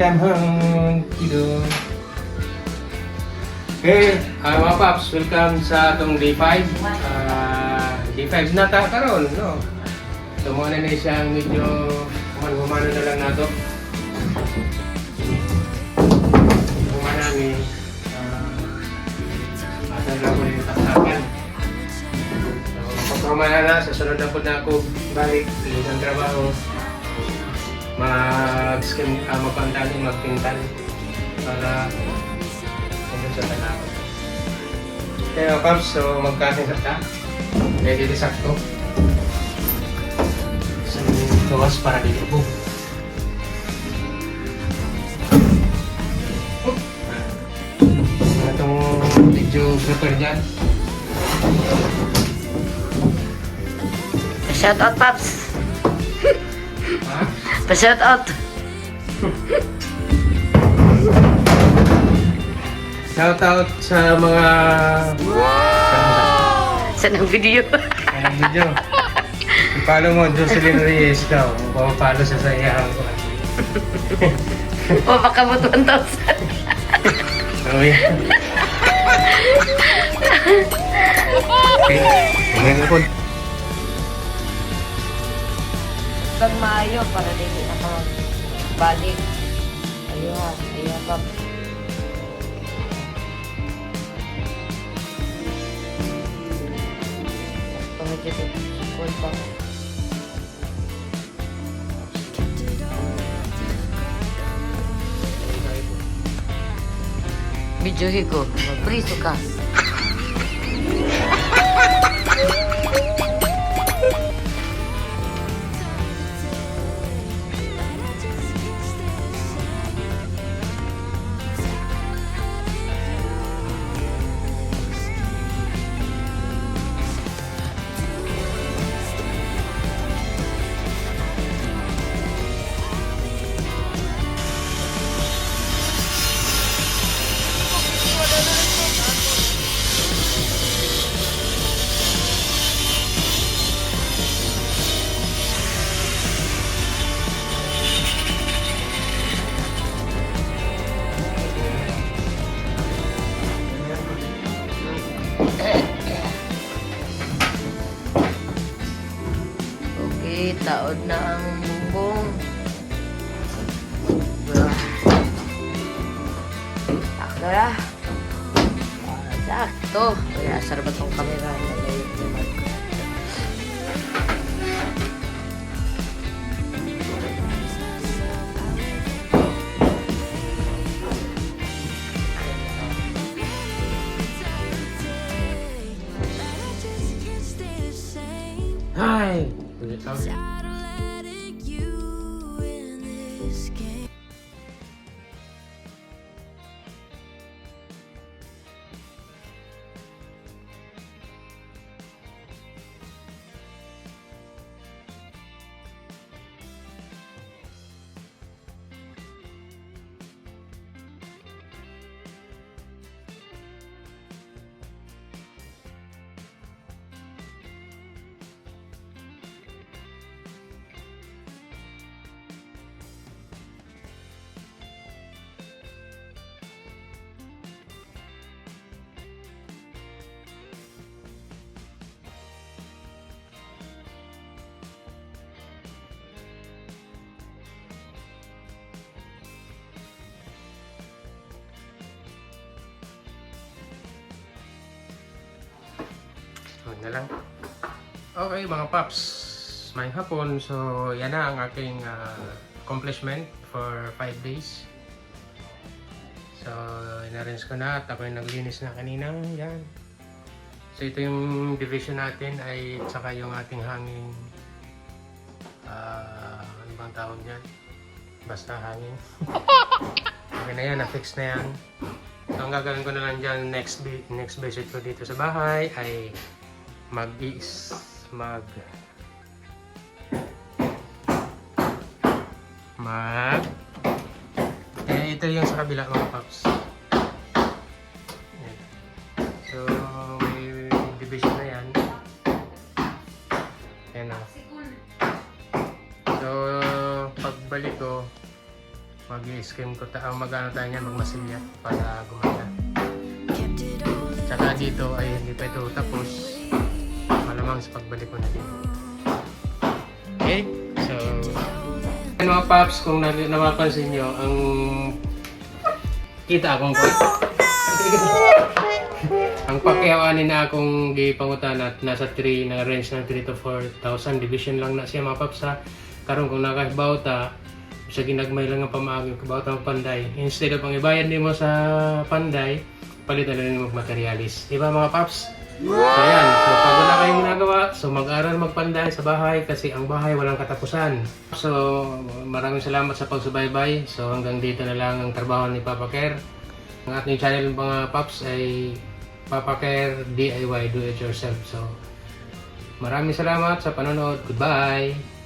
Come kiddo. Okay, mga paps, welcome sa atong day 5. Day 5 na ta karon, no? So muna na siyang medyo humano na lang nato. Humana ni asa na ko yung taktakan. So pag humana na, sa sunod na po na ako balik sa trabaho. Magpantali, magpintan para hanggang sa tanaw. Kaya paps, so magkasing sakta. Ready to sakto. Isang gawas para dito po. Itong video prepare dyan. Shout out, Paps. Ha? Pa-shout out. Shout out sa mga... Saan ang video? Anong video? I-follow mo, Jocelyn Reyes daw. Mapapalo siya sa iyang ko. O, baka mo 1,000. Okay. Okay. Ngayon po. Pag maayo, para din ako balik. Ayun ha, ayun pa. Medyo cool pa. Medyo higo, magpriso ka. Okay, taod na ang bumbong. Sakto na. Sakto. Kaya asar ba itong camera? Nalayot naman. Hi! Na lang. Okay mga paps, may hapon. So yan na ang aking accomplishment for 5 days. So in-arrange ko na at ako yung naglinis na kanina. Yan. So ito yung division natin ay saka yung ating hanging ano bang tawag dyan? Basta hanging. Okay na yan, na-fix na yan. So ang gagawin ko na lang dyan next visit ko dito sa bahay ay ito yung sa kabila mga paps. Yan. So may division na yan. Yan na. So pagbalik ko mag-i-skim ko mag-ano tayo niyan, magmasilya para gumanda. Tsaka dito ay hindi pa ito tapos, malamang sa pagbalik ko na dito. Okay, so mga paps, kung napapansin nyo, ang kita akong ang pakyawanin na akong gipangutan at nasa 3 na range ng 3 to 4,000 division lang na siya mga paps ha. Karon kung nakahibawta sa ginagmay lang ang pamaaging kabawta ng panday, instead of ang ibayad nimo sa panday, palitan na rin mo materialis, diba mga paps? So yan, so pag wala kayong ginagawa, so mag-aral magpanday sa bahay kasi ang bahay walang katapusan. So maraming salamat sa pagsubaybay. So hanggang dito na lang ang trabaho ni Papa Care. Ang ating channel mga paps ay Papa Care DIY Do It Yourself. So maraming salamat sa panonood. Goodbye!